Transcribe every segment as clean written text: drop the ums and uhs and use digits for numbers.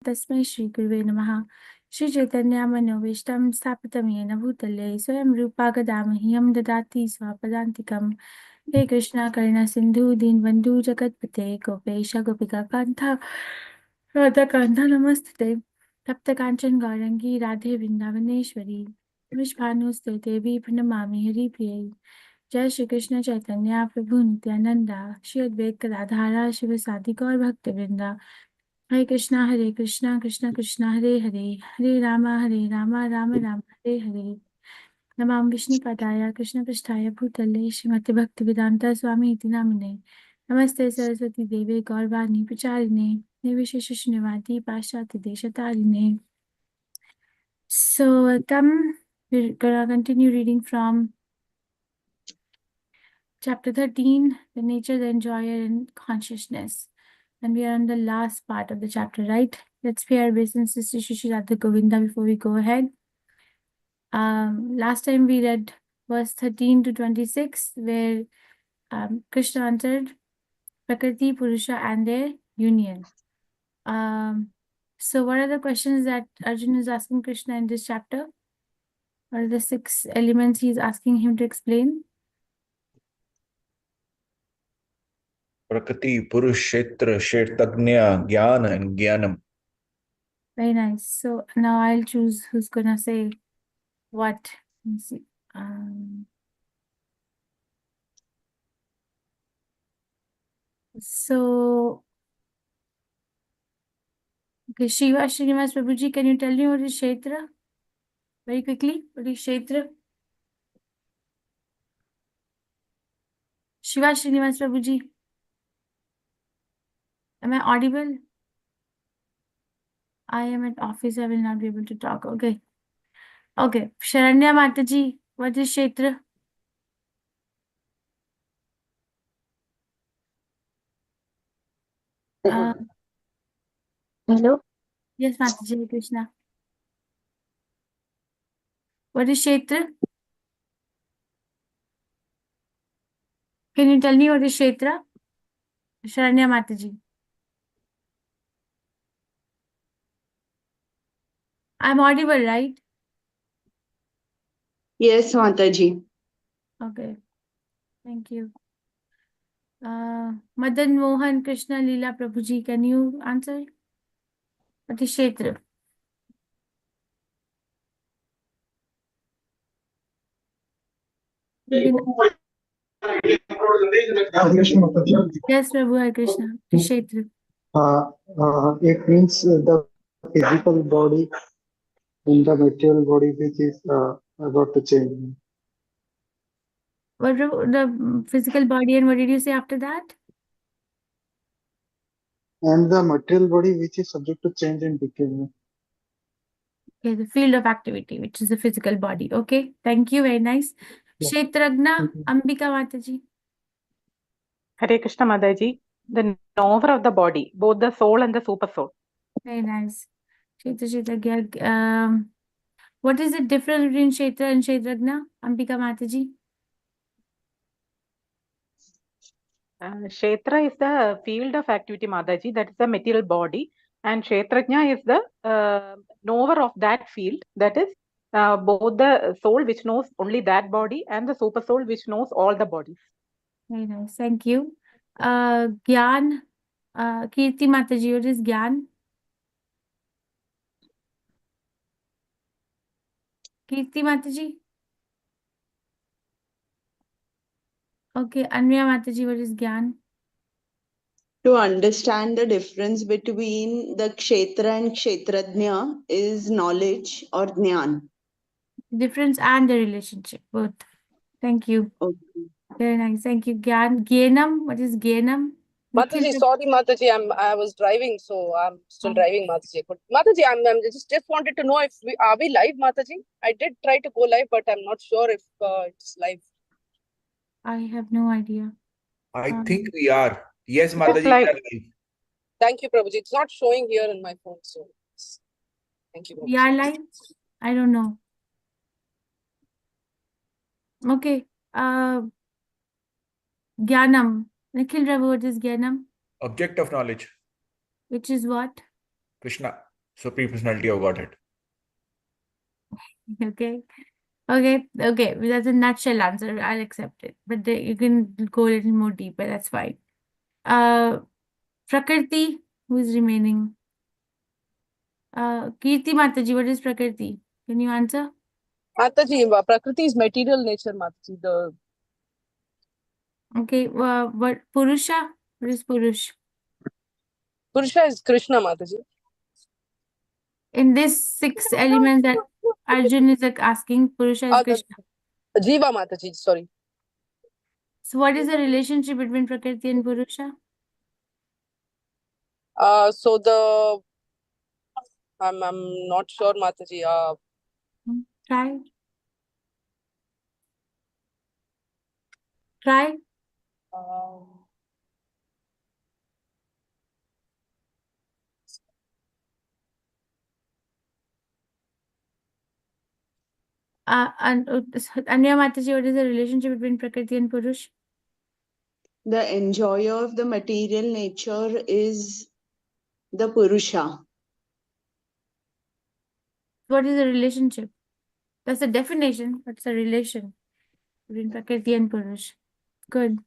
Tasmai Shri Gurave Namaha. Shri Chaitanya Manobishtam Sthapitam Yena Bhutale Swayam Rupa Gadamahiyam Dadati Swapadantikam. Hey Krishna Karina Sindhu Deenbandhu Jagatpate Gopesha Gopika Kantha Radha Kantha Namaste Tapta Kanchan Gaurangi Radhe Vrindavaneshwari Vishbhanu Devi Pranamami Hari Priya Jai Shri Krishna Chaitanya Prabhu Nityananda Shri Advaita Gadadhara Shivasadi Gaur Bhakta Vrinda Hare Krishna, Krishna Krishna, Hare Hare, Hare Rama, Rama Rama, Hare Hare. Namam Vishnu Padaya, Krishna Prasthaya Bhutale, Srimati Bhaktivedanta Swami Iti Namine. Namaste Saraswati Deve Gaurvani Pacharine, Nivishesha Srinivadi Pashati Deshatarine. So, we're gonna continue reading from chapter 13, the nature, the enjoyer, and consciousness. And we are on the last part of the chapter, right? Let's pay our obeisances to Shri Radha Govinda before we go ahead. Last time we read verse 13 to 26, where Krishna answered Prakriti, Purusha, and their union. So what are the questions that Arjuna is asking Krishna in this chapter? What are the 6 elements he's asking him to explain? Prakriti, Purush, Kshetra, Kshetagnya, Jnana, and Jnanam. Very nice. So now I'll choose who's gonna say what. Let's see. So, okay, Shiva Srinivas Prabhuji, can you tell me what is Kshetra? Very quickly, what is Kshetra? Shiva Srinivas Prabhuji, am I audible? I am at office, I will not be able to talk. Okay. Okay. Sharanya Mataji, what is Kshetra? Hello. Yes, Mataji Krishna. What is Kshetra? Can you tell me what is Kshetra? Sharanya Mataji. I'm audible, right? Yes, Mataji. Okay. Thank you. Madan Mohan Krishna Leela Prabhuji, can you answer? What is Kshetra? Yes, Prabhu, Hare Krishna. Kshetra. It means the physical body in the material body which is about to change. What the physical body, and what did you say after that? And the material body which is subject to change and decay. Okay, the field of activity, which is the physical body. Okay, thank you. Very nice. Kshetragna, Ambika Mataji. Hare Krishna Mataji, the knower of the body, both the soul and the super soul. Very nice. Kshetragna. What is the difference between Kshetra and Kshetragna, Ambika Mataji? Kshetra is the field of activity, Mataji, that is the material body, and Kshetrajna is the knower of that field, that is both the soul which knows only that body and the super soul which knows all the bodies. Very nice. Thank you. Gyan, Kirti Mataji, what is Gyan? Kirti Mataji. Okay, Anvya Mataji, what is Gyan? To understand the difference between the Kshetra and Kshetrajna is knowledge or Jnana. Difference and the relationship, both. Thank you. Okay. Very nice. Thank you. Gyanam, what is Gyanam? Mataji, sorry, Mataji, I was driving, so I'm still driving, Mataji. But Mataji, I'm just wanted to know if are we live, Mataji? I did try to go live, but I'm not sure if it's live. I have no idea. I think we are. Yes, Mataji, we are live. Thank you, Prabhuji. It's not showing here in my phone, so thank you. We are live? I don't know. Okay. Gyanam. Nikhil Ravu, what is Gyanam? Object of knowledge. Which is what? Krishna. Supreme Personality of Godhead. Okay. That's a nutshell answer. I'll accept it. But you can go a little more deeper. That's fine. Prakriti, who is remaining? Kirti Mataji, what is Prakriti? Can you answer? Mataji, Prakriti is material nature, Mataji. The Okay. What Purusha? What is Purush? Purusha is Krishna, Mataji. In this 6 elements that Arjun is like asking, Purusha is The Krishna. Jiva, Mataji, sorry. So what is the relationship between Prakriti and Purusha? So the I'm not sure, Mataji. Try. Try. And Anya Mataji, what is the relationship between Prakriti and Purush? The enjoyer of the material nature is the Purusha. What is the relationship? That's the definition. What's the relation between Prakriti and Purush? Good.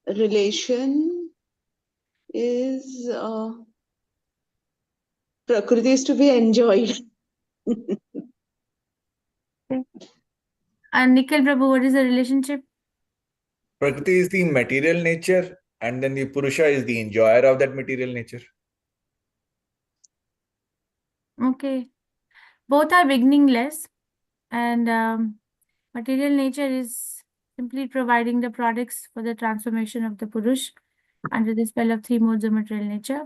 Relation is Prakriti is to be enjoyed. Okay. And Nikhil Prabhu, what is the relationship? Prakriti is the material nature, and then the Purusha is the enjoyer of that material nature. Okay. Both are beginningless, and material nature is simply providing the products for the transformation of the Purush under the spell of 3 modes of material nature.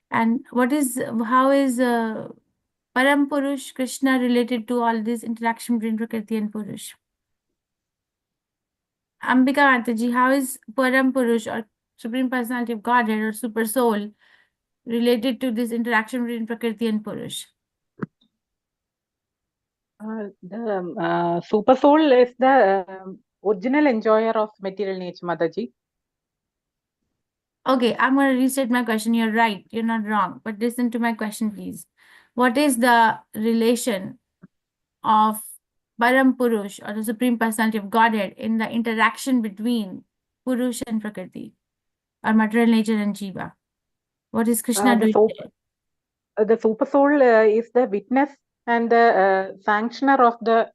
And how is Param Purush, Krishna, related to all this interaction between Prakriti and Purush? Ambika Mataji, how is Param Purush or Supreme Personality of Godhead or Super Soul related to this interaction between Prakriti and Purush? The super soul is the original enjoyer of material nature, Mataji. Okay, I'm going to restate my question. You're right. You're not wrong. But listen to my question, please. What is the relation of Param Purush or the Supreme Personality of Godhead in the interaction between Purush and Prakriti or material nature and Jiva? What is Krishna doing there? The super soul is the witness and the sanctioner of the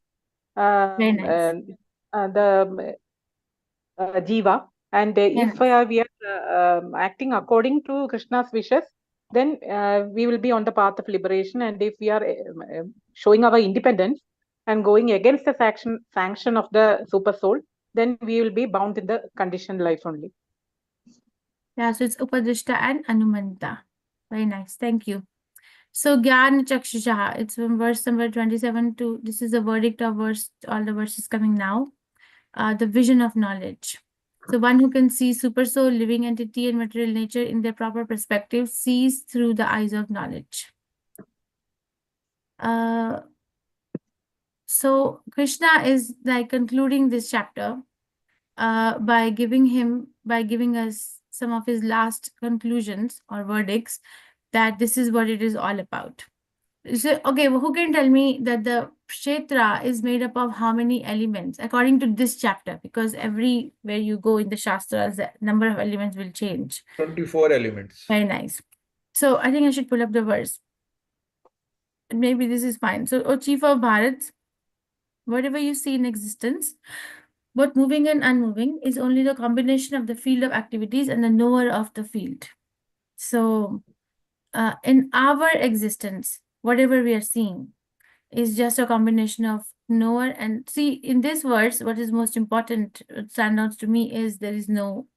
Very nice. Jiva. And if we are acting according to Krishna's wishes, then we will be on the path of liberation. And if we are showing our independence and going against the sanction of the super soul, then we will be bound in the conditioned life only. Yeah, so it's Upadrishta and Anumanta. Very nice. Thank you. So Gyan Chakshusha, it's from verse number 27 to, this is the verdict of all the verses coming now. The vision of knowledge. So one who can see super soul, living entity, and material nature in their proper perspective sees through the eyes of knowledge. So Krishna is like concluding this chapter by giving us some of his last conclusions or verdicts that this is what it is all about. So, okay, well, who can tell me that the Kshetra is made up of how many elements according to this chapter? Because everywhere you go in the Shastras, the number of elements will change. 24 elements. Very nice. So I think I should pull up the verse. Maybe this is fine. So, O Chief of Bharats, whatever you see in existence, both moving and unmoving, is only the combination of the field of activities and the knower of the field. So, in our existence, whatever we are seeing is just a combination of knower and see. In this verse, what is most important, stand out to me, is there is no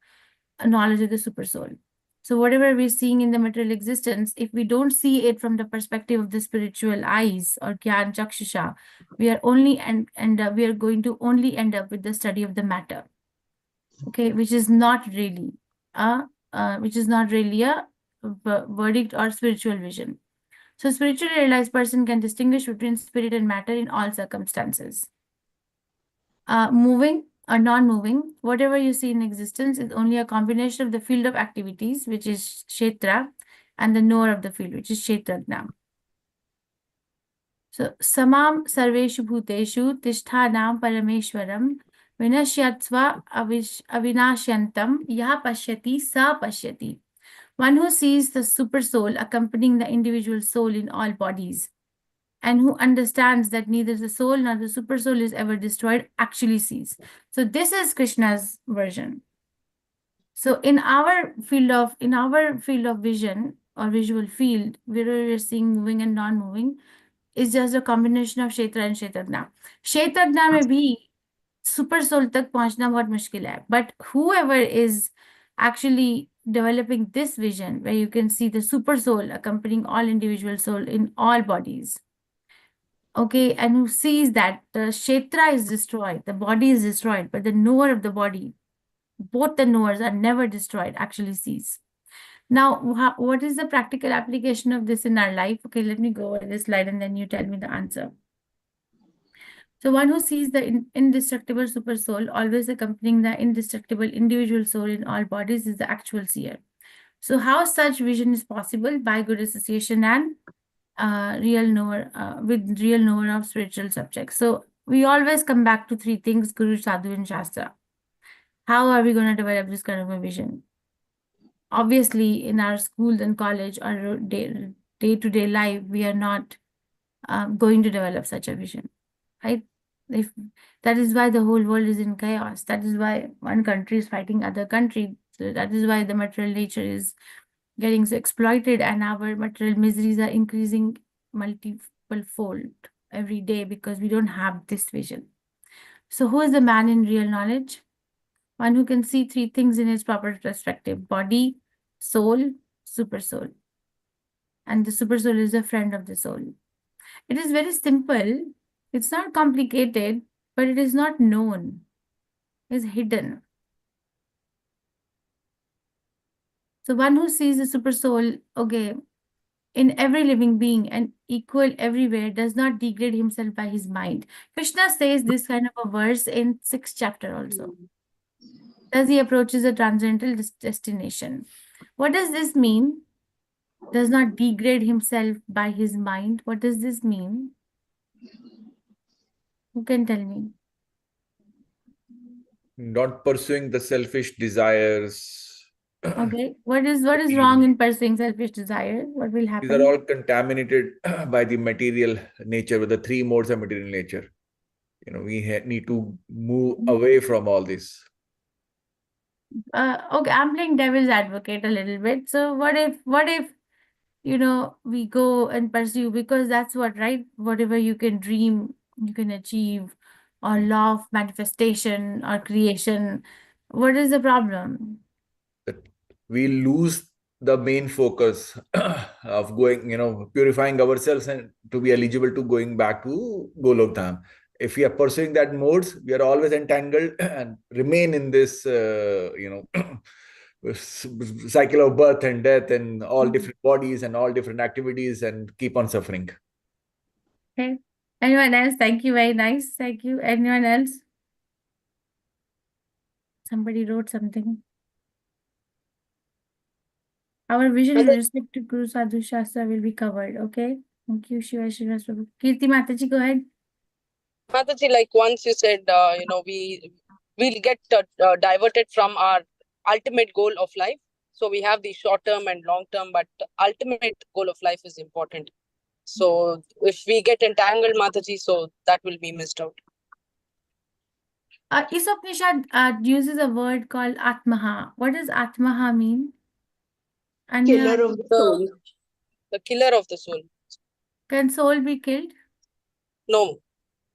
knowledge of the super soul. So whatever we're seeing in the material existence, if we don't see it from the perspective of the spiritual eyes or Gyan Chakshusha, we are only we are going to only end up with the study of the matter. Okay, which is not really a verdict or spiritual vision. So spiritually realized person can distinguish between spirit and matter in all circumstances. Moving or non-moving, whatever you see in existence is only a combination of the field of activities, which is Kshetra, and the knower of the field, which is Kshetrajna. So, samam sarveshu bhuteshu tishthanam parameshwaram vinashyatsva avinashyantam yah pashyati sa pashyati. One who sees the super soul accompanying the individual soul in all bodies, and who understands that neither the soul nor the super soul is ever destroyed, actually sees. So this is Krishna's version. So in our field of vision or visual field, where we're seeing moving and non-moving, is just a combination of Kshetra and Kshetrajna. Kshetrajna में भी super soul तक पहुंचना बहुत मुश्किल है. But whoever is actually developing this vision, where you can see the super soul accompanying all individual soul in all bodies, okay, and who sees that the Kshetra is destroyed, the body is destroyed, but the knower of the body, both the knowers are never destroyed, actually sees. Now, what is the practical application of this in our life? Okay, let me go over this slide and then you tell me the answer. So one who sees the indestructible super soul always accompanying the indestructible individual soul in all bodies is the actual seer. So how such vision is possible? By good association and real knower with real knower of spiritual subjects. So we always come back to three things: Guru, Sadhu, and Shastra. How are we going to develop this kind of a vision? Obviously, in our school and college or day-to-day life, we are not going to develop such a vision, right? If that is why the whole world is in chaos. That is why one country is fighting other country. So that is why the material nature is getting so exploited, and our material miseries are increasing multiple fold every day because we don't have this vision. So who is the man in real knowledge? One who can see three things in his proper perspective: body, soul, super soul. And the super soul is a friend of the soul. It is very simple. It's not complicated, but it is not known. It's hidden. So one who sees the super soul, okay, in every living being and equal everywhere, does not degrade himself by his mind. Krishna says this kind of a verse in 6th chapter also. As he approaches a transcendental destination. What does this mean? Does not degrade himself by his mind. What does this mean? Who can tell me? Not pursuing the selfish desires. Okay. What is wrong in pursuing selfish desire? What will happen? These are all contaminated by the material nature, with the three modes of material nature. We need to move away from all this. Okay, I'm playing devil's advocate a little bit. So what if we go and pursue, because that's what, right? Whatever you can dream, you can achieve, or law of manifestation or creation. What is the problem? That we lose the main focus of going, purifying ourselves and to be eligible to going back to Golok Dham. If we are pursuing that modes, we are always entangled and remain in this, cycle of birth and death and all different bodies and all different activities, and keep on suffering. Okay. Anyone else? Thank you. Very nice. Thank you. Anyone else? Somebody wrote something. Our vision with respect to Guru, Sadhu, Shastra will be covered. Okay. Thank you, Shiva Prabhu. Kirti Mataji, go ahead. Mataji, like once you said, we'll get diverted from our ultimate goal of life. So we have the short term and long term, but the ultimate goal of life is important. So if we get entangled, Mataji, so that will be missed out. Upanishad uses a word called Atmaha. What does Atmaha mean? Killer of the soul. The killer of the soul. Can soul be killed? No,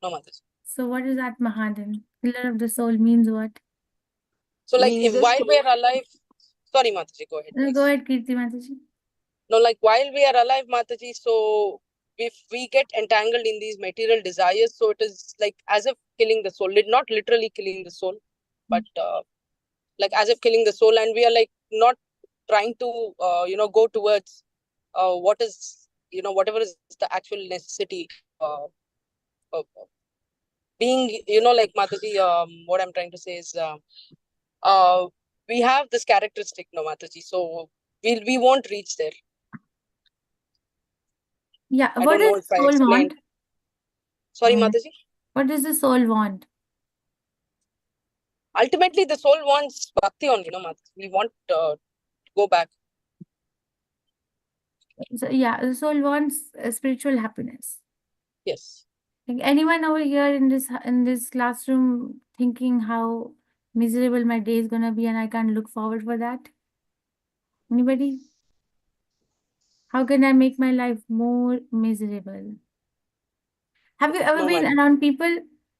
Mataji. So what is Atmaha then? Killer of the soul means what? So like Means if while we are alive, sorry Mataji, go ahead. No, go ahead, Kirti Mataji. No, like while we are alive, Mataji, so if we get entangled in these material desires, so it is like as if killing the soul, not literally killing the soul, but like as if killing the soul, and we are like not trying to go towards what is whatever is the actual necessity being like Mataji, what I'm trying to say is we have this characteristic, no Mataji, so we won't reach there. Yeah, I what don't know does if I soul explained. want? Sorry, Uh, Mataji. What does the soul want? Ultimately, the soul wants bhakti only, no, Mataji. We want to go back. So yeah, the soul wants spiritual happiness. Yes. Like anyone over here in this classroom thinking how miserable my day is gonna be and I can't look forward for that? Anybody? How can I make my life more miserable? Have you ever No, been madam. around people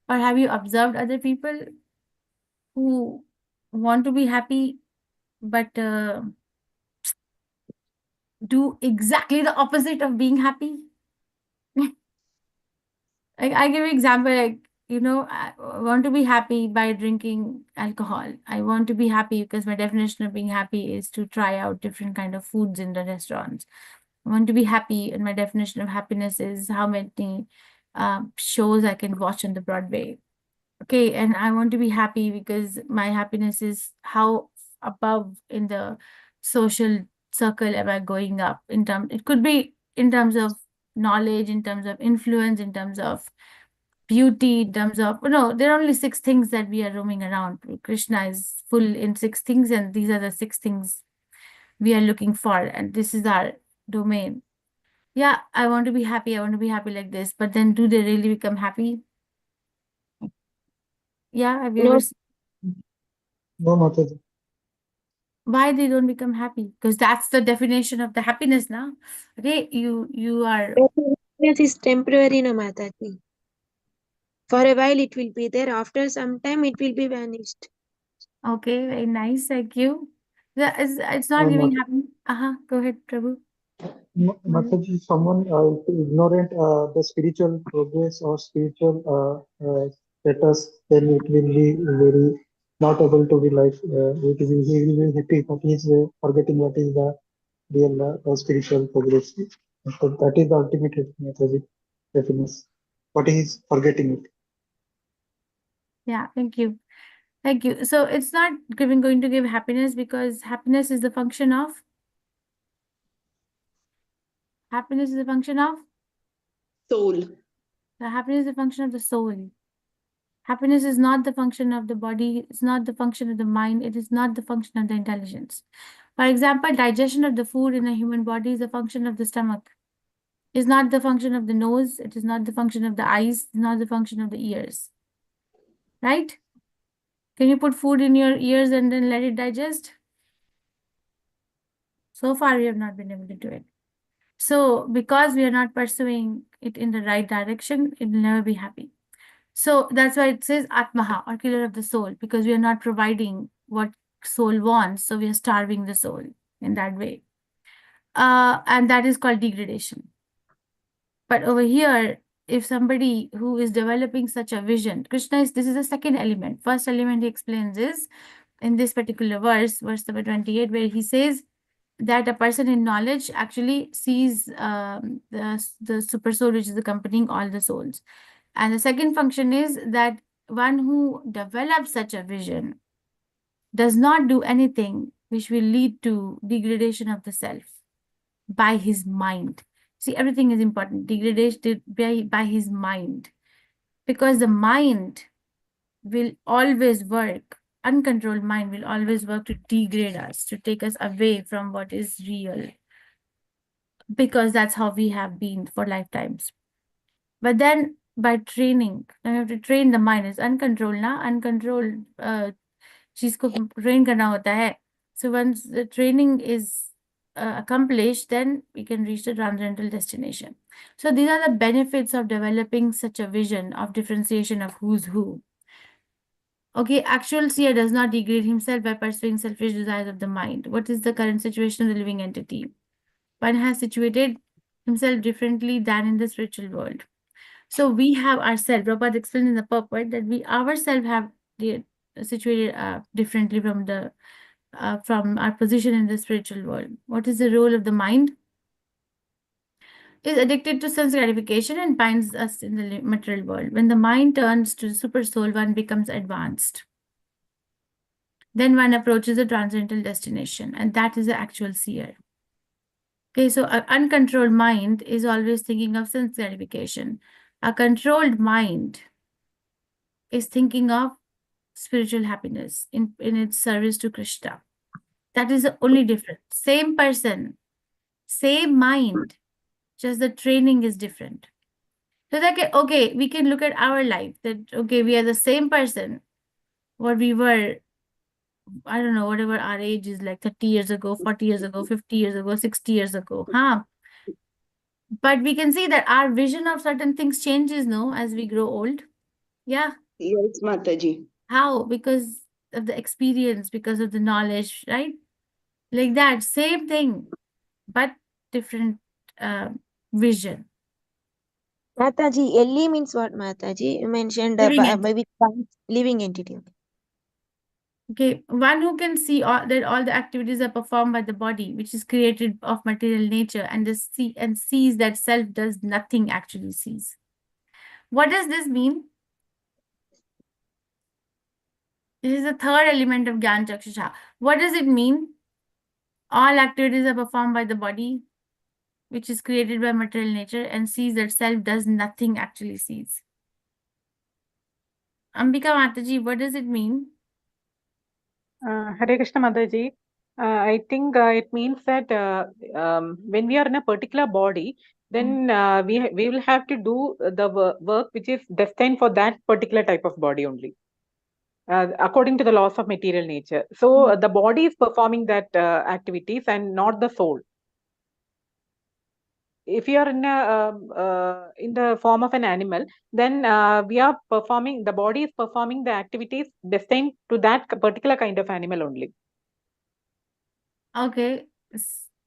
or have you observed other people who want to be happy but do exactly the opposite of being happy? I give you example, like, I want to be happy by drinking alcohol. I want to be happy because my definition of being happy is to try out different kind of foods in the restaurants. I want to be happy, and my definition of happiness is how many shows I can watch on the Broadway. Okay, and I want to be happy because my happiness is how above in the social circle am I going up in terms. It could be in terms of knowledge, in terms of influence, in terms of beauty, in terms of no, there are only 6 things that we are roaming around. Krishna is full in 6 things, and these are the 6 things we are looking for, and this is our domain. Yeah, I want to be happy. I want to be happy like this, but then do they really become happy? Yeah, have you No. ever seen No, Mataji. why they don't become happy? Because that's the definition of the happiness now. Okay, you are Happiness is temporary, no, Mataji. For a while it will be there. After some time it will be vanished. okay, very nice, thank you. It's not No, giving happiness. Go ahead, Prabhu. Mataji, someone ignorant the spiritual progress or spiritual status, then it will be very not able to be like it will he will be happy, but he is forgetting what is the real spiritual progress. So that is the ultimate Mataji happiness. But he is forgetting it. Yeah, thank you. Thank you. So it's not going to give happiness because happiness is the function of happiness is a function of Soul. the happiness is a function of the soul. Happiness is not the function of the body, it's not the function of the mind, it is not the function of the intelligence. For example, digestion of the food in a human body is a function of the stomach. It's not the function of the nose, it is not the function of the eyes, it's not the function of the ears. Right? Can you put food in your ears and then let it digest? So far, we have not been able to do it. So, because we are not pursuing it in the right direction, it will never be happy. So, that's why it says Atmaha, or killer of the soul, because we are not providing what soul wants. So, we are starving the soul in that way. And that is called degradation. But over here, if somebody who is developing such a vision, this is the second element. First element he explains is in this particular verse number 28, where he says that a person in knowledge actually sees the super soul, which is accompanying all the souls. And the second function is that one who develops such a vision does not do anything which will lead to degradation of the self by his mind. See, everything is important. Degradation by his mind. Because the mind will always work, uncontrolled mind will always work to degrade us, to take us away from what is real. Because that's how we have been for lifetimes. But then by training, now you have to train the mind. It's uncontrolled now, uncontrolled चीज को train करना होता है. So once the training is accomplished, then we can reach the transcendental destination. So these are the benefits of developing such a vision of differentiation of who's who. Okay, actual seer does not degrade himself by pursuing selfish desires of the mind. What is the current situation of the living entity? One has situated himself differently than in the spiritual world. So we have ourselves, Prabhupada explained in the purport that we ourselves have situated differently from our position in the spiritual world. What is the role of the mind? Is addicted to sense gratification and binds us in the material world. When the mind turns to the super soul, one becomes advanced. Then one approaches a transcendental destination, and that is the actual seer. Okay, so an uncontrolled mind is always thinking of sense gratification. A controlled mind is thinking of spiritual happiness in its service to Krishna. That is the only difference. Same person, same mind, just the training is different. So that, okay, we can look at our life that, okay, we are the same person, what we were, I don't know, whatever our age is, like 30 years ago, 40 years ago, 50 years ago, 60 years ago. But we can see that our vision of certain things changes, no, as we grow old. Yeah. Yes, Mataji. How? Because of the experience, because of the knowledge, right? Like that, same thing, but different vision. Mataji, Ellie means what, Mataji? You mentioned Living entity. maybe living entity. Okay, one who can see that all the activities are performed by the body, which is created of material nature, and sees that self does nothing actually sees. What does this mean? This is the third element of Gyan Chakshusha. What does it mean? All activities are performed by the body, which is created by material nature, and sees that self does nothing actually sees. Ambika Mataji, what does it mean? Hare Krishna Mataji. I think it means that when we are in a particular body, then we will have to do the work which is destined for that particular type of body only, according to the laws of material nature. So the body is performing that activities and not the soul. If you are in the form of an animal, then the body is performing the activities destined to that particular kind of animal only. Okay.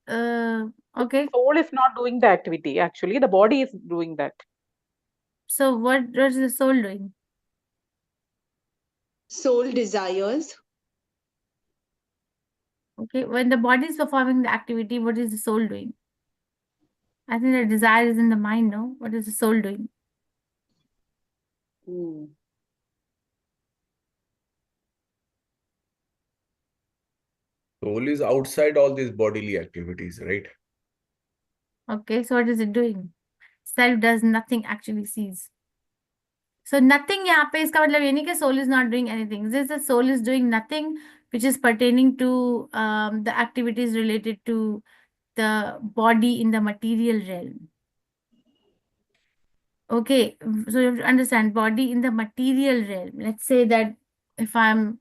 Okay. Soul is not doing the activity, actually. The body is doing that. So what is the soul doing? Soul desires. Okay. When the body is performing the activity, what is the soul doing? I think the desire is in the mind, no? What is the soul doing? Soul is outside all these bodily activities, right? Okay, so what is it doing? Self does nothing, actually sees. So nothing यहाँ पे इसका मतलब ये नहीं कि soul is not doing anything. This the soul is doing nothing which is pertaining to the activities related to the body in the material realm. Okay, so you have to understand body in the material realm. Let's say that if I'm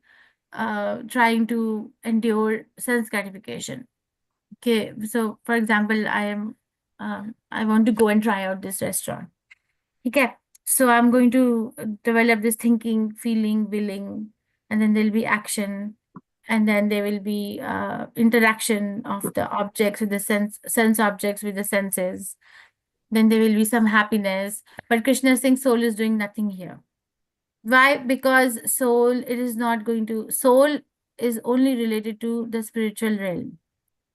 trying to endure sense gratification. Okay, so for example, I want to go and try out this restaurant. Okay, so I'm going to develop this thinking, feeling, willing, and then there'll be action, and then there will be interaction of the objects with the sense objects with the senses. Then there will be some happiness. But Krishna is saying soul is doing nothing here. Why? Because soul is only related to the spiritual realm.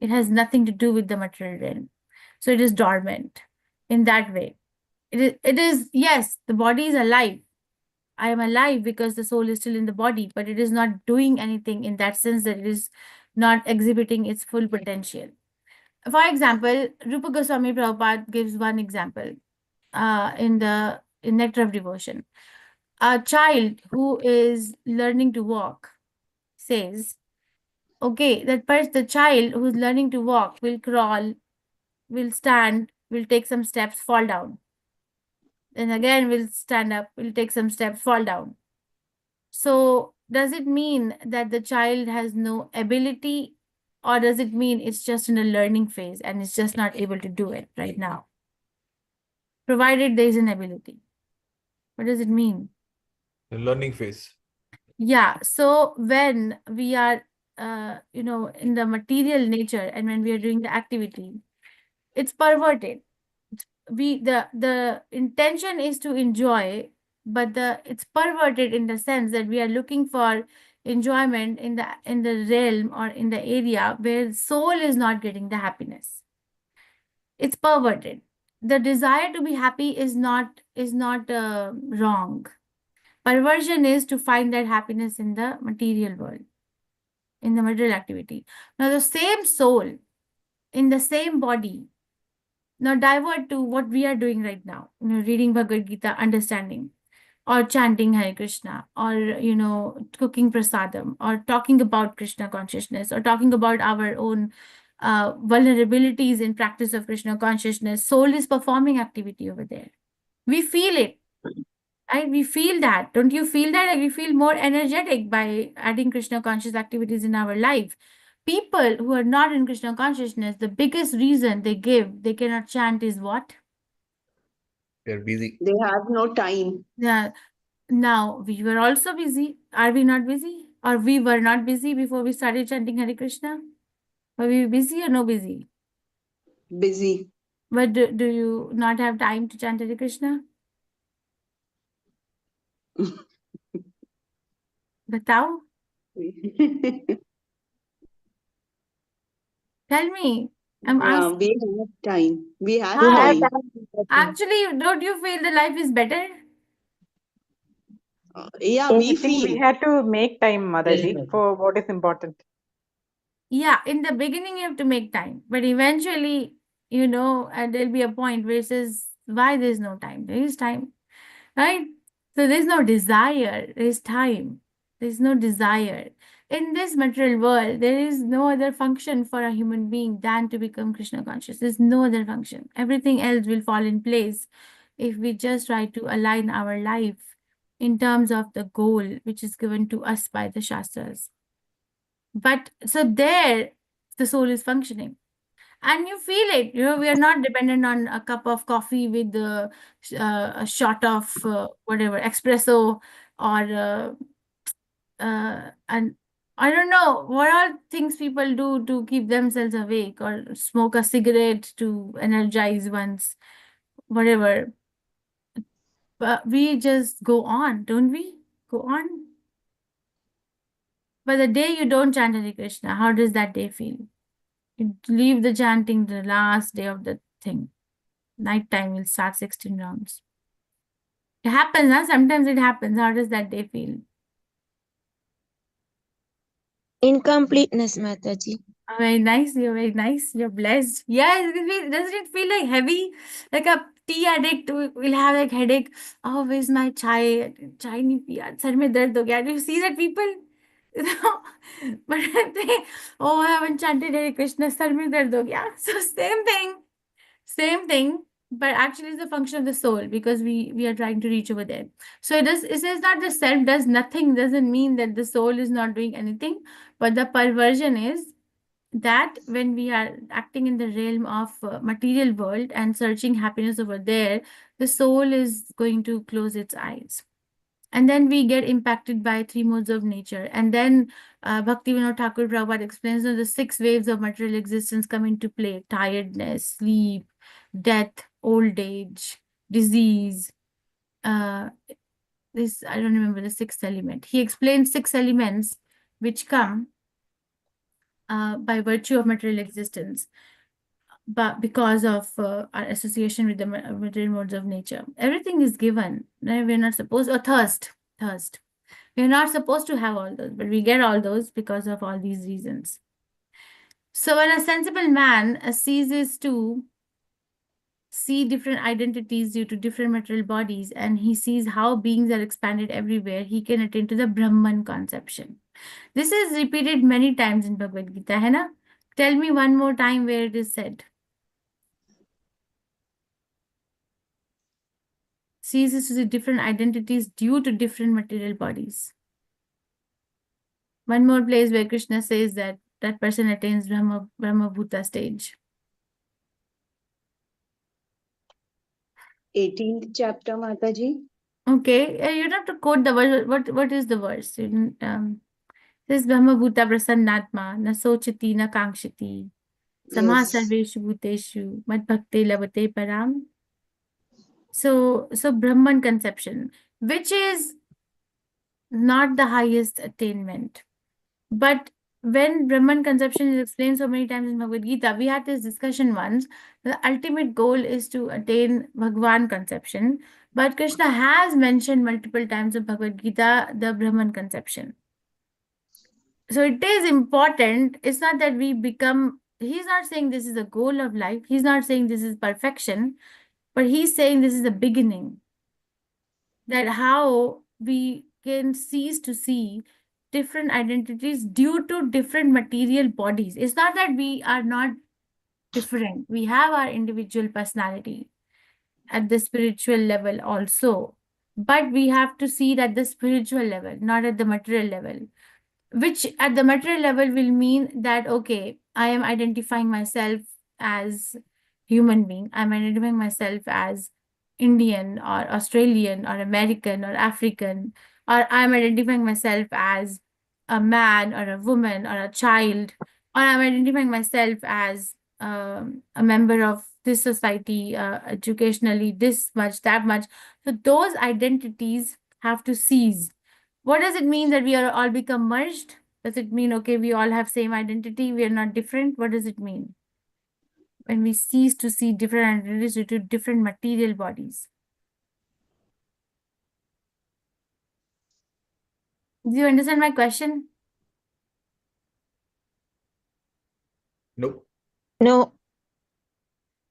It has nothing to do with the material realm. So it is dormant in that way. It is, yes, the body is alive. I am alive because the soul is still in the body, but it is not doing anything in that sense that it is not exhibiting its full potential. For example, Rupa Goswami Prabhupada gives one example in Nectar of Devotion. A child who is learning to walk says, okay, the child who's learning to walk will crawl, will stand, will take some steps, fall down. Then again, will stand up, will take some steps, fall down. So does it mean that the child has no ability, or does it mean it's just in a learning phase and it's just not able to do it right now? Provided there is an ability. What does it mean? The learning phase. Yeah. So when we are, in the material nature and when we are doing the activity, it's perverted. The intention is to enjoy, but it's perverted in the sense that we are looking for enjoyment in the realm or in the area where soul is not getting the happiness. It's perverted. The desire to be happy is not wrong. Perversion is to find that happiness in the material world, in the material activity. Now the same soul in the same body. Now divert to what we are doing right now, reading Bhagavad Gita, understanding, or chanting Hare Krishna, or, cooking prasadam, or talking about Krishna consciousness, or talking about our own vulnerabilities in practice of Krishna consciousness. Soul is performing activity over there. We feel it. Right? We feel that. Don't you feel that? Like we feel more energetic by adding Krishna conscious activities in our life. People who are not in Krishna consciousness, the biggest reason they give they cannot chant is what? They're busy. They have no time. Yeah. Now we were also busy. Are we not busy? Or we were not busy before we started chanting Hare Krishna? Were we busy or no busy? Busy. But do you not have time to chant Hare Krishna? Batao? Tell me. I'm Yeah, asking. we have time. We have How? time. Actually, don't you feel the life is better? Yeah, I we think we feel. had to make time, Mataji, for what is important. Yeah, in the beginning you have to make time, but eventually, and there'll be a point where it says, why there's no time? There is time, right? So there's no desire, there's time. There's no desire. In this material world, there is no other function for a human being than to become Krishna conscious. There's no other function. Everything else will fall in place if we just try to align our life in terms of the goal which is given to us by the Shastras. But so there, the soul is functioning. And you feel it. We are not dependent on a cup of coffee with a shot of whatever, espresso, or and I don't know what all things people do to keep themselves awake, or smoke a cigarette to energize one's whatever. But we just go on, don't we? Go on. But the day you don't chant Hare Krishna, how does that day feel? You leave the chanting the last day of the thing. Nighttime will start 16 rounds. It happens, huh? Sometimes it happens. How does that day feel? Incompleteness, Mataji. Very nice. You're very nice. You're blessed. Yeah, doesn't it feel like heavy? Like a tea addict will have like headache. Oh, where's my chai? Chai nahi piya. Sar mein dard ho gaya. Do you see that people? But they, oh, I haven't chanted Hare Krishna. Sar mein dard ho gaya. So same thing. Same thing. But actually it's the function of the soul, because we are trying to reach over there. So it says that the self does nothing doesn't mean that the soul is not doing anything. But the perversion is that when we are acting in the realm of material world and searching happiness over there, the soul is going to close its eyes. And then we get impacted by three modes of nature. And then Bhaktivinoda Thakur Prabhupada explains that the 6 waves of material existence come into play: tiredness, sleep, death, old age, disease. I don't remember the 6th element. He explains 6 elements which come by virtue of material existence, but because of our association with the material modes of nature. Everything is given. We're not supposed, or thirst. We're not supposed to have all those, but we get all those because of all these reasons. So when a sensible man ceases to see different identities due to different material bodies, and he sees how beings are expanded everywhere, he can attain to the Brahman conception. This is repeated many times in Bhagavad Gita, hai na? Tell me one more time where it is said. Ceases to see different identities due to different material bodies. One more place where Krishna says that that person attains Brahma Bhuta stage. 18th chapter, Mataji. Okay, you don't have to quote the verse. What is the verse? This Brahma Bhuta Prasannatma na sochati na kankshati sama Yes. sarveshu bhuteshu mad bhakte lavate param. So Brahman conception, which is not the highest attainment. But when Brahman conception is explained so many times in Bhagavad Gita, we had this discussion once. The ultimate goal is to attain Bhagwan conception. But Krishna has mentioned multiple times in Bhagavad Gita the Brahman conception. So it is important. It's not that we become he's not saying this is the goal of life. He's not saying this is perfection, but he's saying this is the beginning. That how we can cease to see different identities due to different material bodies. It's not that we are not different. We have our individual personality at the spiritual level also. But we have to see it at the spiritual level, not at the material level. Which at the material level will mean that, okay, I am identifying myself as human being. I'm identifying myself as Indian or Australian or American or African, or I'm identifying myself as a man or a woman or a child, or I'm identifying myself as a member of this society, educationally, this much, that much. So those identities have to cease. What does it mean that we are all become merged? Does it mean, okay, we all have same identity, we are not different? What does it mean? When we cease to see different identities due to different material bodies. Do you understand my question? Nope. No.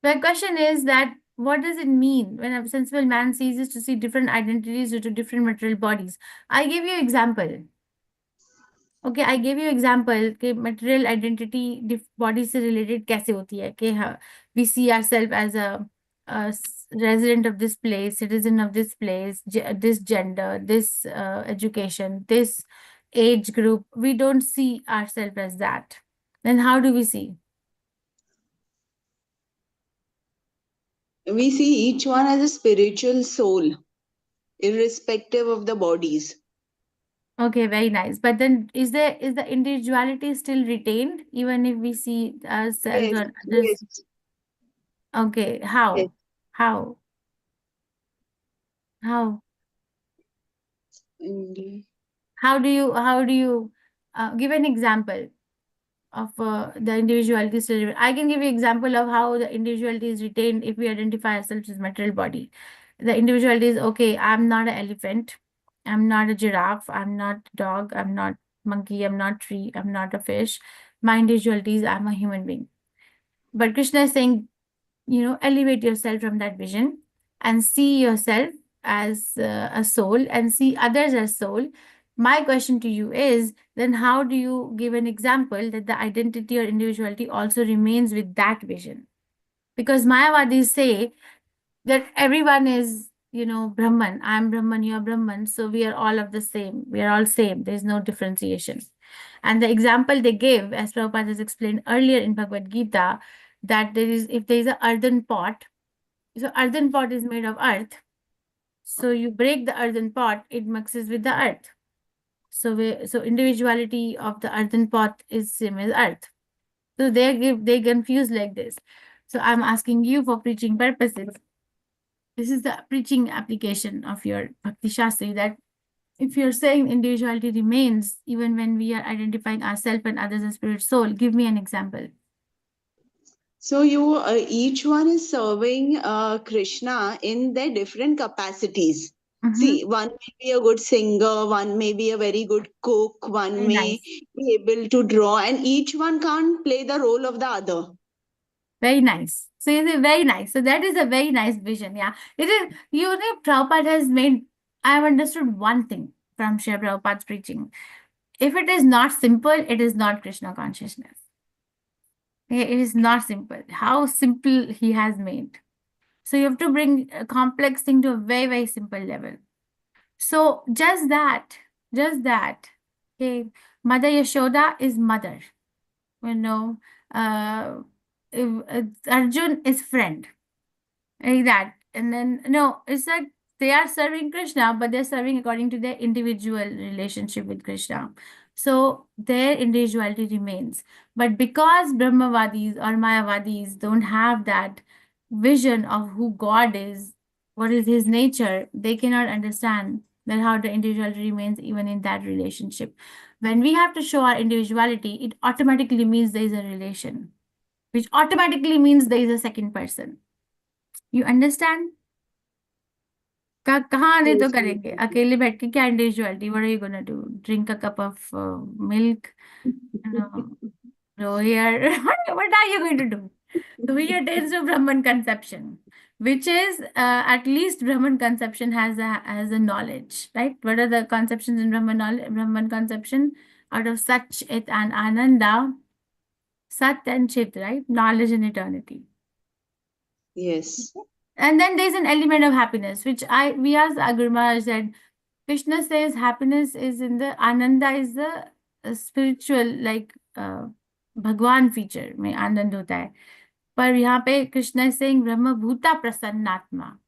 My question is that what does it mean when a sensible man ceases to see different identities due to different material bodies? I give you example. Okay, I gave you example कि material identity body से related कैसे होती है कि we see ourselves as a resident of this place, citizen of this place, this gender, this education, this age group. We don't see ourselves as that. Then how do we see? We see each one as a spiritual soul, irrespective of the bodies. Okay, very nice. But then is the individuality still retained even if we see ourselves Yes, or others? yes, Okay, yes. how? How? How? Indeed. How do you give an example of the individuality still retained? I can give you example of how the individuality is retained if we identify ourselves as material body. The individuality is, okay, I'm not an elephant, I'm not a giraffe, I'm not dog, I'm not monkey, I'm not tree, I'm not a fish. My individuality is I'm a human being. But Krishna is saying, elevate yourself from that vision and see yourself as a soul and see others as soul. My question to you is, then how do you give an example that the identity or individuality also remains with that vision? Because Mayavadis say that everyone is, Brahman. I'm Brahman, you're Brahman. So we are all of the same. We are all same. There's no differentiation. And the example they give, as Prabhupada has explained earlier in Bhagavad Gita, that if there is an earthen pot, so earthen pot is made of earth. So you break the earthen pot, it mixes with the earth. So individuality of the earthen pot is same as earth. So they confuse like this. So I'm asking you for preaching purposes. This is the preaching application of your Bhakti Shastri, that if you're saying individuality remains even when we are identifying ourselves and others as spirit soul, give me an example. So each one is serving Krishna in their different capacities. See, one may be a good singer, one may be a very good cook, one Very may nice. be able to draw, and each one can't play the role of the other. Very nice. So you say very nice. So that is a very nice vision. Yeah. It is, Prabhupada has made, I have understood one thing from Srila Prabhupada's preaching. If it is not simple, it is not Krishna consciousness. Okay, it is not simple. How simple he has made. So you have to bring a complex thing to a very, very simple level. So just that. Okay, Mother Yashoda is mother. If Arjun is friend, like that. And then, no, it's like they are serving Krishna, but they're serving according to their individual relationship with Krishna. So their individuality remains. But because Brahmavadis or Mayavadis don't have that vision of who God is, what is his nature, they cannot understand that how the individuality remains even in that relationship. When we have to show our individuality, it automatically means there is a relation, which automatically means there is a second person. You understand? कहाँ आने तो Yes, करेंगे अकेले बैठ के क्या individuality? What are you gonna do? Drink a cup of milk? So here, what are you going to do? So he attains to Brahman conception, which is at least Brahman conception has a knowledge, right? What are the conceptions in Brahman conception? Out of Sat, Chit, and Ananda, Sat and Chit, right? Knowledge and eternity. Yes. And then there's an element of happiness, which we asked Guru Maharaj said, Krishna says happiness is in the Ananda is the spiritual like Bhagwan feature में आनंद होता है. पर यहाँ पे Krishna is saying Brahma Bhuta Prasannatma.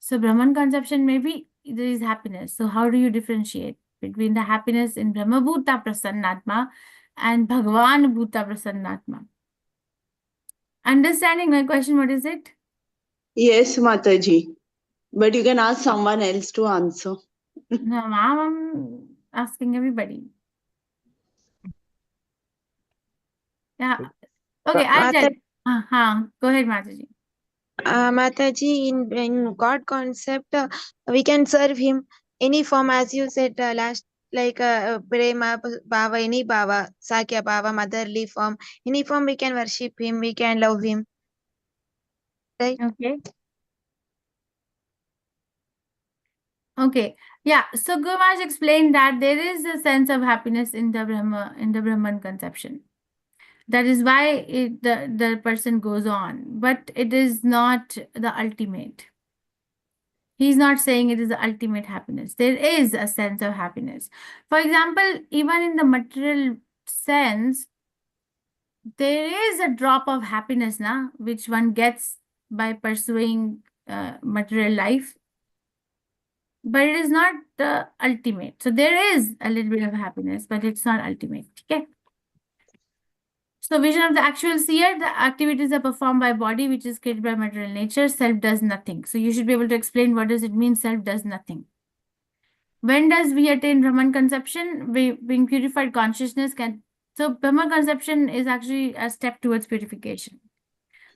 So Brahman conception maybe there is happiness. So how do you differentiate between the happiness in Brahma Bhuta Prasannatma and Bhagwan Bhuta Prasannatma? Understanding my question, what is it? Yes, Mataji. But you can ask someone else to answer. No, ma'am, I'm asking everybody. Yeah. Okay, I'll tell. Go ahead, Mataji. Mataji, in God concept, we can serve Him any form, as you said last, like Prema Bhava, any Bhava, Sakya Bhava, motherly form, any form we can worship Him, we can love Him. Right? Okay. Okay. Yeah. So Guru Maharaj explained that there is a sense of happiness in the Brahman conception. That is why the person goes on, but it is not the ultimate. He's not saying it is the ultimate happiness. There is a sense of happiness. For example, even in the material sense, there is a drop of happiness now, which one gets by pursuing material life. But it is not the ultimate. So there is a little bit of happiness, but it's not ultimate. Okay. So vision of the actual seer, the activities are performed by body, which is created by material nature. Self does nothing. So you should be able to explain what does it mean self does nothing. When does we attain Brahman conception? Being purified consciousness can. So Brahman conception is actually a step towards purification.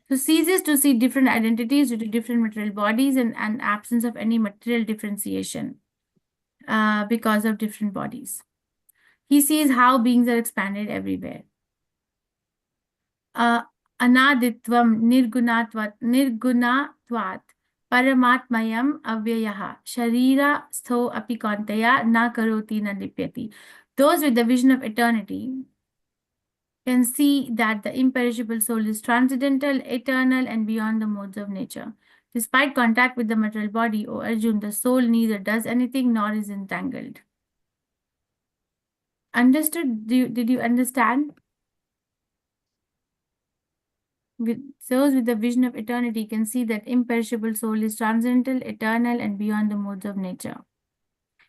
So ceases to see different identities due to different material bodies and absence of any material differentiation because of different bodies. He sees how beings are expanded everywhere. Anaditvam nirgunatvat paramatmayam avyayaha sharira stho api kantaya na karoti na lipyati. Those with the vision of eternity can see that the imperishable soul is transcendental, eternal, and beyond the modes of nature. Despite contact with the material body, O Arjun, the soul neither does anything nor is entangled. Understood? Did you understand? Those with the vision of eternity can see that imperishable soul is transcendental, eternal, and beyond the modes of nature.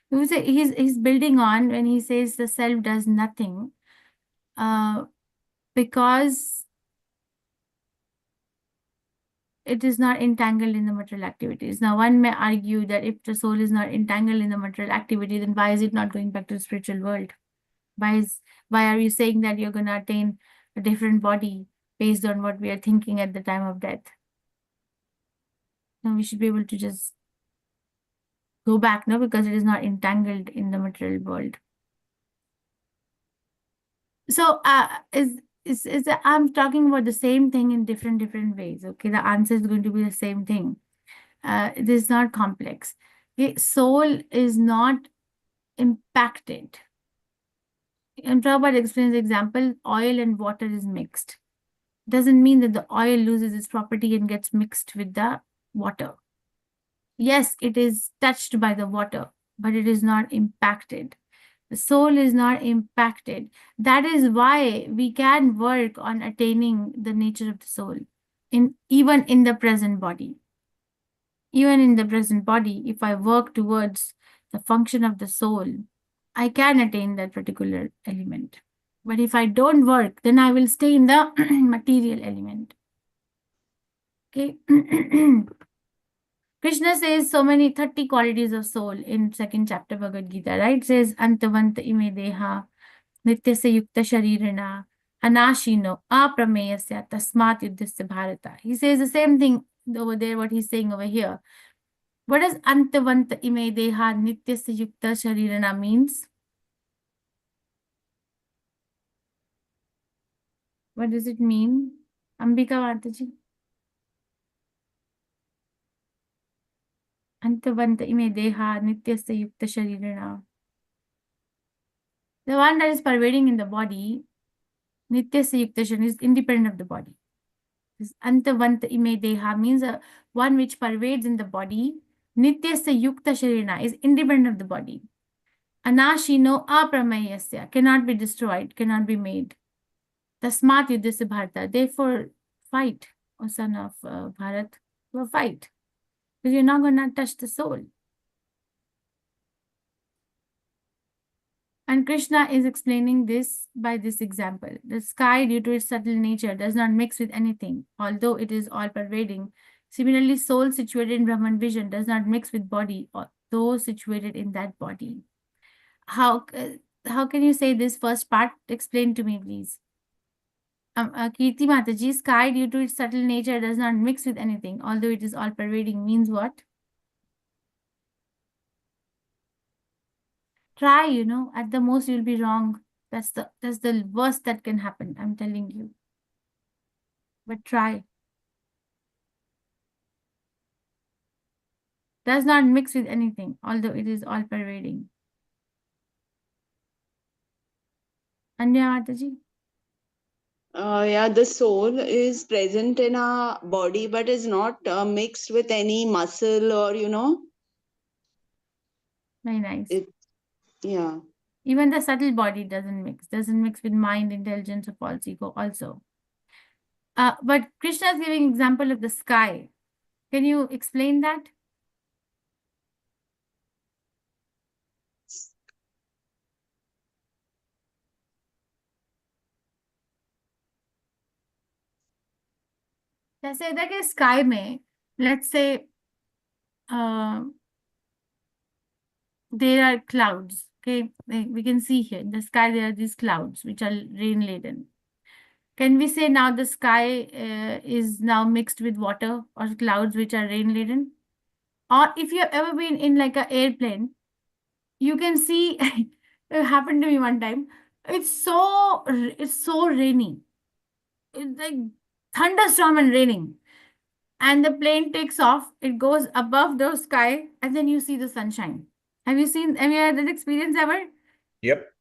He's building on when he says the self does nothing, because it is not entangled in the material activities. Now, one may argue that if the soul is not entangled in the material activity, then why is it not going back to the spiritual world? Why are you saying that you're going to attain a different body based on what we are thinking at the time of death? Now, we should be able to just go back, no, because it is not entangled in the material world. So, I'm talking about the same thing in different ways. Okay, the answer is going to be the same thing. It is not complex. The soul is not impacted. And Prabhupada explains the example, oil and water is mixed. Doesn't mean that the oil loses its property and gets mixed with the water. Yes, it is touched by the water, but it is not impacted. The soul is not impacted. That is why we can work on attaining the nature of the soul, even in the present body. Even in the present body, if I work towards the function of the soul, I can attain that particular element. But if I don't work, then I will stay in the material element. Okay. Krishna says so many 30 qualities of soul in second chapter Bhagavad Gita, right? It says Antavanta ime deha nityasya yukta sharirana anashino aprameyasya tasmat yuddhasya bharata. He says the same thing over there, what he's saying over here. What does Antavanta ime deha nityasya yukta sharirana means? What does it mean? Ambika Mataji. Antavanta ime deha nityasya yukta sharirana. The one that is pervading in the body, nityasya yukta sharirana, is independent of the body. This antavanta ime deha means one which pervades in the body. Nityasya yukta sharirana is independent of the body. Anashino aprameyasya cannot be destroyed, cannot be made. Tasmat yuddhasya bharata. Therefore, fight, O son of Bharat. Fight. Because you're not going to touch the soul. And Krishna is explaining this by this example. The sky, due to its subtle nature, does not mix with anything, although it is all-pervading. Similarly, soul situated in Brahman vision does not mix with body, although situated in that body. How can you say this first part? Explain to me, please. Kirti Mataji, sky, due to its subtle nature, does not mix with anything, although it is all-pervading, means what? Try, at the most you'll be wrong. That's the worst that can happen, I'm telling you. But try. Does not mix with anything, although it is all-pervading. Anya Mataji? Yeah, the soul is present in our body, but is not mixed with any muscle or, Very nice. Yeah. Even the subtle body doesn't mix with mind, intelligence, or false ego also. But Krishna is giving example of the sky. Can you explain that? जैसे इधर के sky में, let's say there are clouds. Okay, we can see here in the sky there are these clouds which are rain laden. Can we say now the sky is now mixed with water or clouds which are rain laden? Or if you have ever been in like an airplane, you can see it happened to me one time. It's so rainy. It's like thunderstorm and raining. And the plane takes off, it goes above the sky, and then you see the sunshine. Have you had that experience ever? Yep.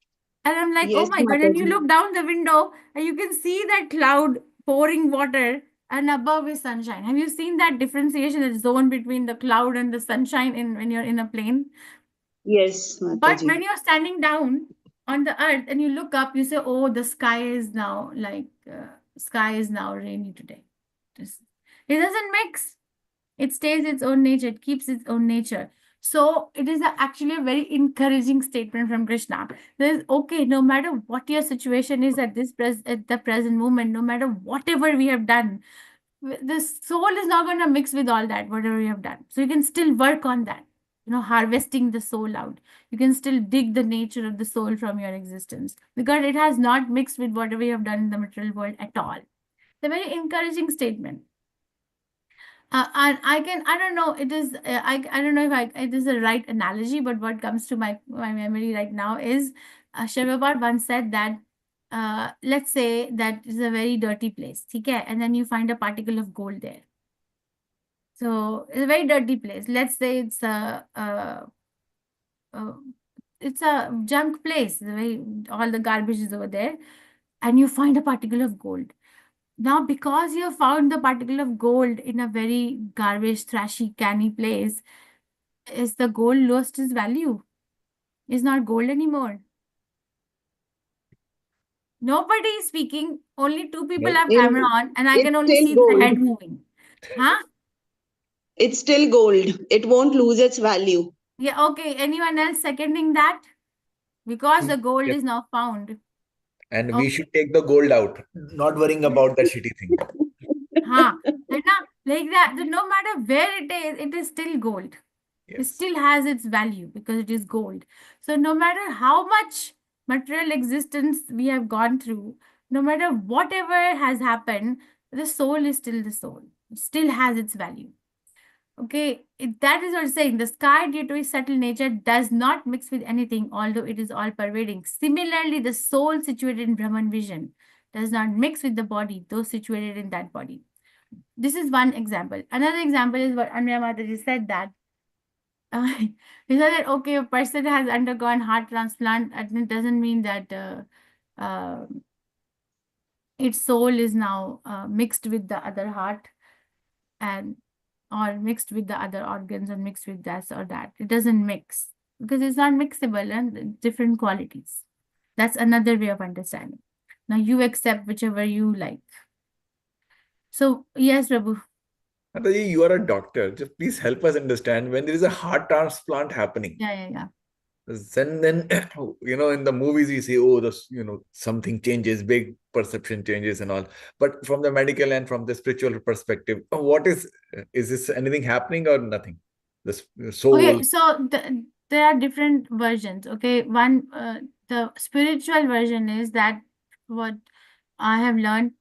And I'm like, Yes, oh my God, and you Mataji. look down the window and you can see that cloud pouring water and above is sunshine. Have you seen that differentiation, that zone between the cloud and the sunshine when you're in a plane? Yes, But Mataji. when you're standing down on the earth and you look up, you say, oh, the sky is now rainy today. It doesn't mix. It stays its own nature. It keeps its own nature. So it is actually a very encouraging statement from Krishna. There is, okay, no matter what your situation is at the present moment, no matter whatever we have done, the soul is not going to mix with all that, whatever we have done. So you can still work on that, harvesting the soul out. You can still dig the nature of the soul from your existence because it has not mixed with whatever you have done in the material world at all. It's a very encouraging statement. And I don't know, it is, I don't know if it is the right analogy, but what comes to my memory right now is Shivapad once said that, let's say that is a very dirty place, okay? And then you find a particle of gold there. So it's a very dirty place. Let's say it's a junk place, all the garbage is over there, and you find a particle of gold. Now, because you have found the particle of gold in a very garbage, trashy, canny place, is the gold lost its value? Is not gold anymore? Nobody is speaking. Only two people have camera on, and I can only still see the gold. head moving. Huh? It's still gold. It won't lose its value. Yeah, okay. Anyone else seconding that? Because the gold is now found. And we should take the gold out, not worrying about that shitty thing. Like that, no matter where it is still gold. Yes. It still has its value because it is gold. So no matter how much material existence we have gone through, no matter whatever has happened, the soul is still the soul. It still has its value. Okay, that is what I'm saying. The sky, due to its subtle nature, does not mix with anything, although it is all pervading. Similarly, the soul situated in Brahman vision does not mix with the body, those situated in that body. This is one example. Another example is what Anya Mataji said, that we said that, okay, a person has undergone heart transplant, and it doesn't mean that its soul is now mixed with the other heart, and or mixed with the other organs, or mixed with this or that. It doesn't mix because it's not mixable and different qualities. That's another way of understanding. Now you accept whichever you like. So yes, Prabhu. Mataji, you are a doctor. Just please help us understand when there is a heart transplant happening. Yeah. Then in the movies we say, oh, something changes, big perception changes and all. But from the medical and from the spiritual perspective, what is this anything happening or nothing? The soul. Okay, so there are different versions. Okay, one, the spiritual version is that what I have learned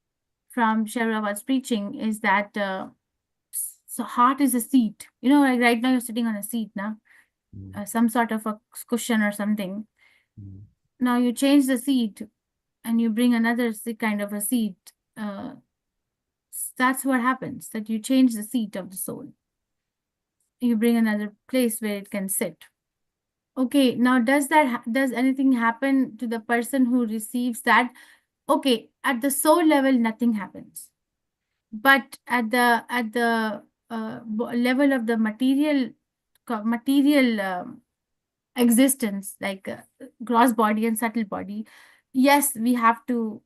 from Shevravat's preaching is that so heart is a seat. Like right now you're sitting on a seat now, some sort of a cushion or something. Now you change the seat and you bring another kind of a seat. That's what happens, that you change the seat of the soul. You bring another place where it can sit. Okay, now does anything happen to the person who receives that? Okay, at the soul level, nothing happens. But at the level of the material existence, like gross body and subtle body, yes, we have to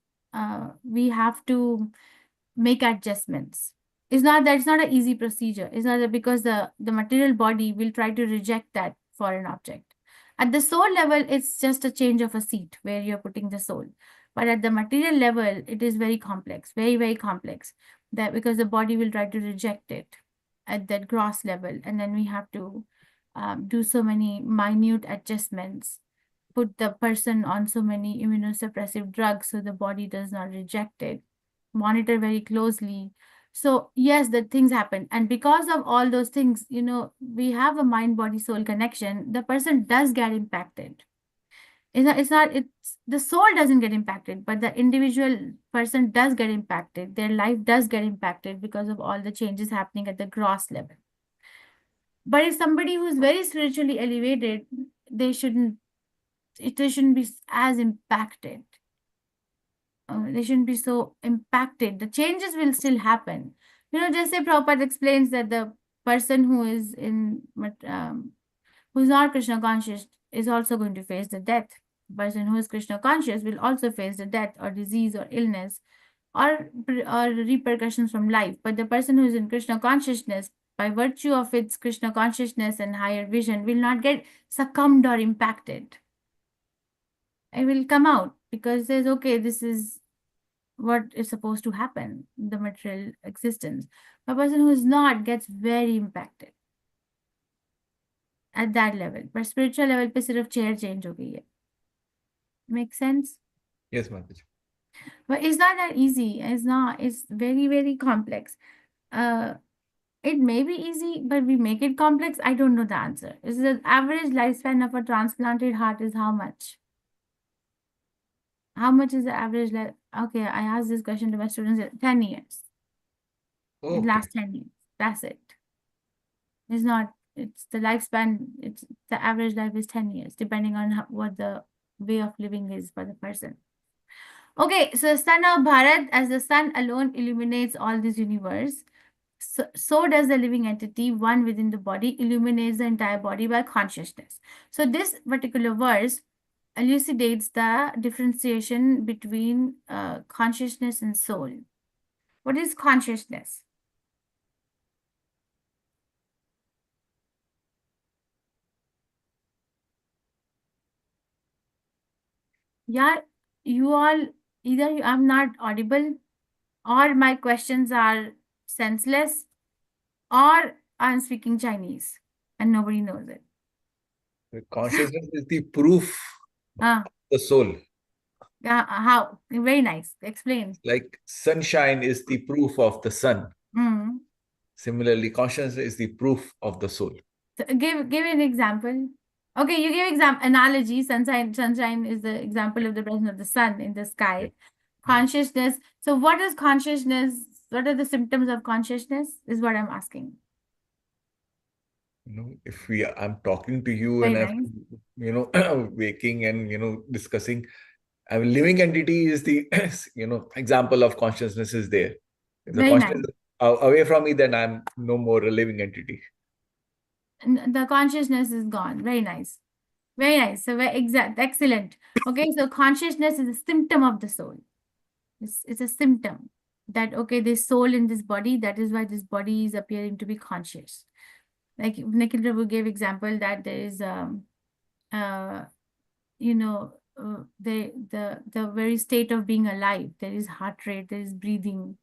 make adjustments. It's not an easy procedure. It's not that, because the material body will try to reject that foreign object. At the soul level, it's just a change of a seat where you're putting the soul. But at the material level, it is very complex, very, very complex. That because the body will try to reject it at that gross level. And then we have to do so many minute adjustments, put the person on so many immunosuppressive drugs so the body does not reject it, monitor very closely. So yes, the things happen. And because of all those things, we have a mind, body, soul connection. The person does get impacted. The soul doesn't get impacted, but the individual person does get impacted. Their life does get impacted because of all the changes happening at the gross level. But if somebody who's very spiritually elevated, they shouldn't be as impacted. They shouldn't be so impacted. The changes will still happen. Just say Prabhupada explains that the person who is who's not Krishna conscious is also going to face the death. The person who is Krishna conscious will also face the death or disease or illness or repercussions from life. But the person who is in Krishna consciousness, by virtue of its Krishna consciousness and higher vision, will not get succumbed or impacted. It will come out because it says, okay, this is what is supposed to happen in the material existence. A person who is not gets very impacted at that level. But spiritual level पे सिर्फ chair change हो गई है. Make sense? Yes, Mataji. But it's not that easy. It's very, very complex. It may be easy, but we make it complex. I don't know the answer. Is the average lifespan of a transplanted heart is how much? How much is the average life? Okay, I asked this question to my students. 10 years. Okay. It lasts 10 years. That's it. It's the lifespan. The average life is 10 years, depending on what the way of living is for the person. Okay, so Son of Bharat, as the sun alone illuminates all this universe, so does the living entity, one within the body, illuminates the entire body by consciousness. So this particular verse elucidates the differentiation between consciousness and soul. What is consciousness? Yeah, you all, either I'm not audible, or my questions are senseless, or I'm speaking Chinese and nobody knows it. Consciousness is the proof of the soul. How? Very nice. Explain. Like sunshine is the proof of the sun. Similarly, consciousness is the proof of the soul. So give an example. Okay, you give analogy. Sunshine is the example of the presence of the sun in the sky. Consciousness. So what is consciousness? What are the symptoms of consciousness is what I'm asking. If I'm talking to you Very and nice. waking and discussing, a living entity is the example of consciousness is there. If the Very nice. consciousness away from me, then I'm no more a living entity. The consciousness is gone. Very nice. Very nice. So very exact. Excellent. Okay. So consciousness is a symptom of the soul. It's a symptom that, okay, there's soul in this body. That is why this body is appearing to be conscious. Like Nikhil Prabhu gave example that there is, the very state of being alive. There is heart rate, there is breathing,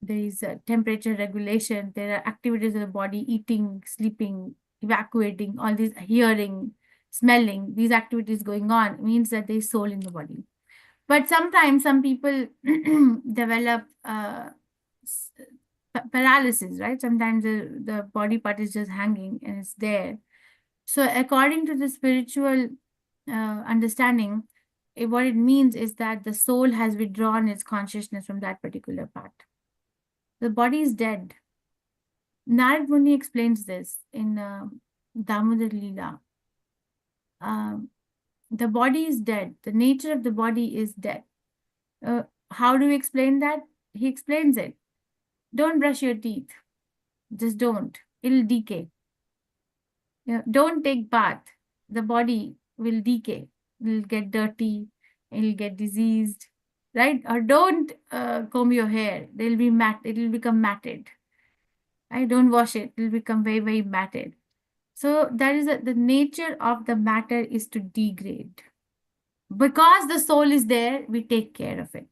there is temperature regulation, there are activities of the body, eating, sleeping, evacuating, all these, hearing, smelling, these activities going on means that there is soul in the body. But sometimes some people develop paralysis, right? Sometimes the body part is just hanging and it's there. So according to the spiritual understanding, what it means is that the soul has withdrawn its consciousness from that particular part. The body is dead. Narad Muni explains this in Damodar Leela. The body is dead. The nature of the body is dead. How do we explain that? He explains it. Don't brush your teeth. Just don't. It'll decay. Don't take bath. The body will decay. It'll get dirty. It'll get diseased, right? Or don't comb your hair. They'll be matte. It'll become matted. I don't wash it. It'll become very, very matted. So that is the nature of the matter is to degrade. Because the soul is there, we take care of it.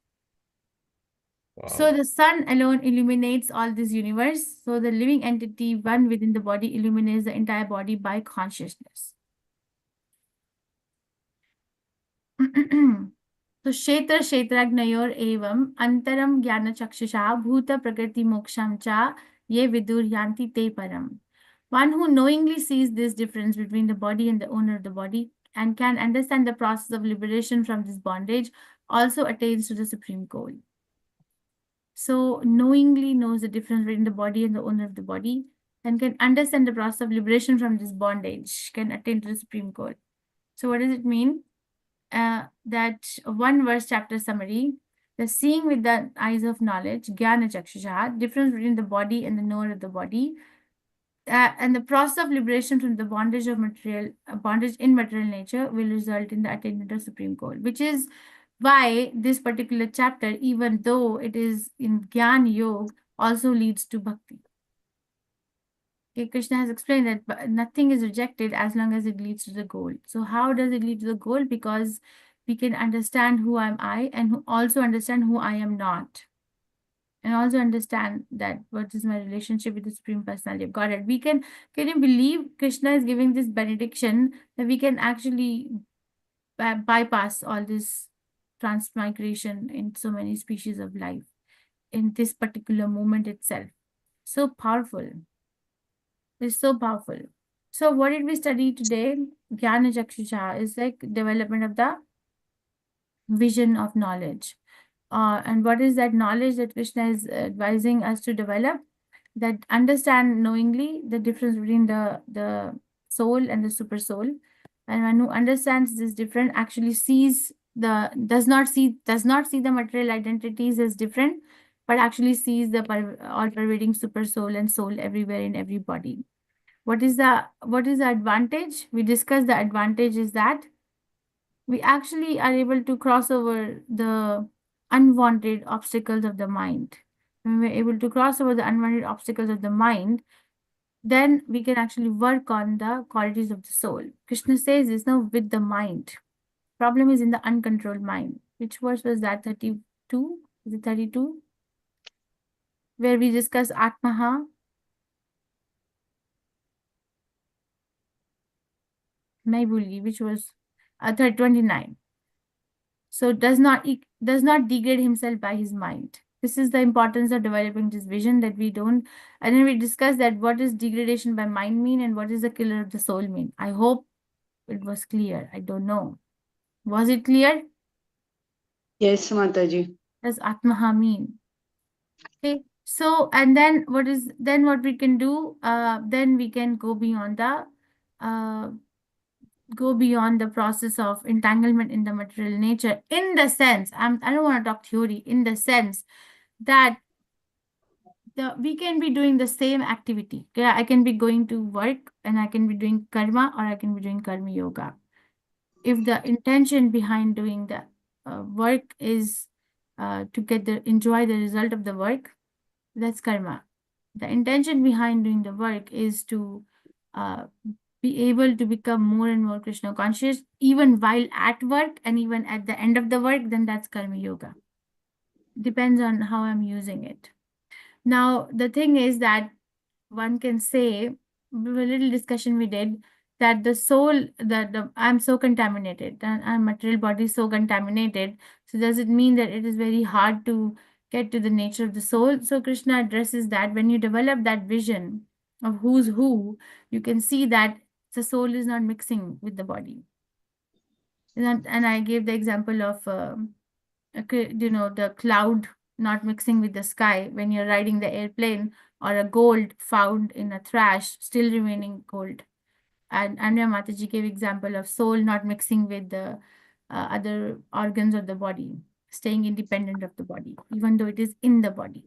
Wow. So the sun alone illuminates all this universe. So the living entity, one within the body, illuminates the entire body by consciousness. So Kshetra Kshetragnayor evam antaram jnana chakshusha bhuta prakriti moksham cha ye vidur yanti te param. One who knowingly sees this difference between the body and the owner of the body and can understand the process of liberation from this bondage also attains to the supreme goal. So knowingly knows the difference between the body and the owner of the body and can understand the process of liberation from this bondage, can attain to the supreme goal. So what does it mean? That one verse chapter summary, the seeing with the eyes of knowledge, jnana chakshusha, difference between the body and the knower of the body, and the process of liberation from the bondage of bondage in material nature will result in the attainment of supreme goal, which is why this particular chapter, even though it is in Gyan Yoga, also leads to bhakti. Okay, Krishna has explained that nothing is rejected as long as it leads to the goal. So how does it lead to the goal? Because we can understand who am I and also understand who I am not. And also understand that what is my relationship with the Supreme Personality of Godhead. Can you believe Krishna is giving this benediction that we can actually bypass all this transmigration in so many species of life in this particular moment itself. So powerful. It's so powerful. So what did we study today? Jnana Chakshusha is like development of the vision of knowledge. And what is that knowledge that Krishna is advising us to develop? That understand knowingly the difference between the soul and the super soul. And one who understands this difference actually does not see the material identities as different, but actually sees the all pervading super soul and soul everywhere in every body. What is the advantage? We discussed the advantage is that we actually are able to cross over the unwanted obstacles of the mind. When we're able to cross over the unwanted obstacles of the mind, then we can actually work on the qualities of the soul. Krishna says this now with the mind. Problem is in the uncontrolled mind. Which verse was that? 32? Is it 32? Where we discuss Atmaha. Which was 29. So does not degrade himself by his mind. This is the importance of developing this vision that we don't. And then we discuss that what is degradation by mind mean and what is the killer of the soul mean. I hope it was clear. I don't know. Was it clear? Yes, Mataji. Does Atmaha mean? Okay, so and then what we can do? Then we can go beyond the process of entanglement in the material nature, in the sense, I don't want to talk theory, in the sense that we can be doing the same activity. Okay, I can be going to work and I can be doing karma, or I can be doing karma yoga. If the intention behind doing the work is to enjoy the result of the work, that's karma. The intention behind doing the work is to be able to become more and more Krishna conscious, even while at work and even at the end of the work, then that's karma yoga. Depends on how I'm using it. Now, the thing is that one can say, a little discussion we did, that the soul, I'm so contaminated, and our material body is so contaminated. So does it mean that it is very hard to get to the nature of the soul? So Krishna addresses that when you develop that vision of who's who, you can see that the soul is not mixing with the body. And I gave the example of, the cloud not mixing with the sky when you're riding the airplane, or a gold found in a trash still remaining gold. And Anya Mataji gave example of soul not mixing with the other organs of the body, staying independent of the body, even though it is in the body.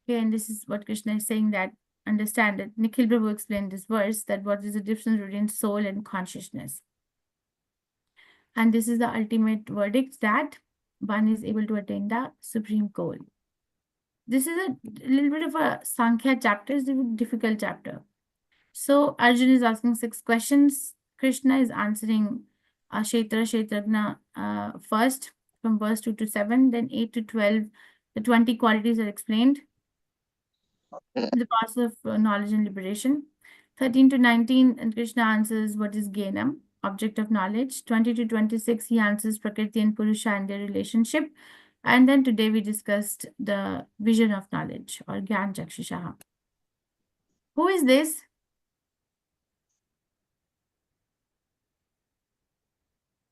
Okay, and this is what Krishna is saying, that understand that Nikhil Prabhu explained this verse, that what is the difference between soul and consciousness. And this is the ultimate verdict, that one is able to attain the supreme goal. This is a little bit of a Sankhya chapter, it's a difficult chapter. So Arjun is asking 6 questions. Krishna is answering Kshetrajna first, from verse 2 to 7, then 8 to 12. The 20 qualities are explained. The process of knowledge and liberation. 13 to 19, and Krishna answers what is Gyanam, object of knowledge. 20 to 26, he answers Prakriti and Purusha and their relationship. And then today we discussed the vision of knowledge, or Gyan Chakshushaha. Who is this?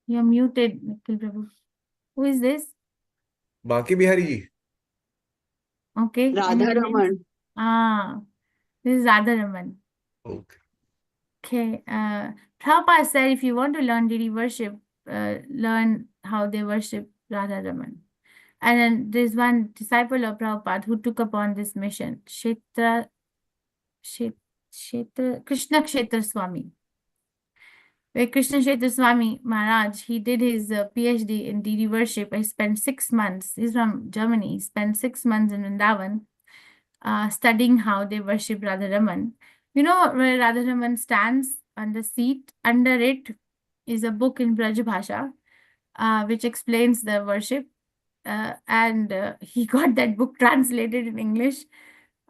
You're muted, Nikhil Prabhu. Who is this? Baki Bihari ji. Okay. Radha Raman. This is Radha Raman. Okay. Okay. Prabhupada said, if you want to learn deity worship, learn how they worship Radha Raman. And then there's one disciple of Prabhupada who took upon this mission, Krishna Kshetra Swami. Where Krishna Kshetra Swami Maharaj, he did his PhD in deity worship. He spent 6 months, he's from Germany, he spent 6 months in Vrindavan studying how they worship Radharaman. You know where Radharaman stands on the seat? Under it is a book in Braj Bhasha, which explains the worship. And he got that book translated in English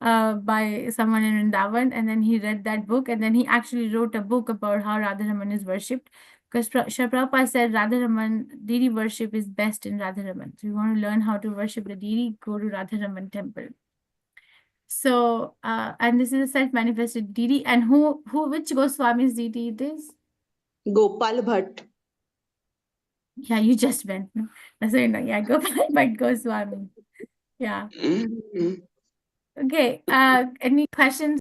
by someone in Vrindavan, and then he read that book, and then he actually wrote a book about how Radharaman is worshipped, because Shri Prabhupada said Radharaman, deity worship is best in Radharaman. So you want to learn how to worship the deity, go to Radharaman temple. So, and this is a self-manifested deity, and which Goswami's deity it is? Gopal Bhatt. Yeah, you just went. No? That's right. Yeah, Gopal Bhatt Goswami. Yeah. Okay. Any questions?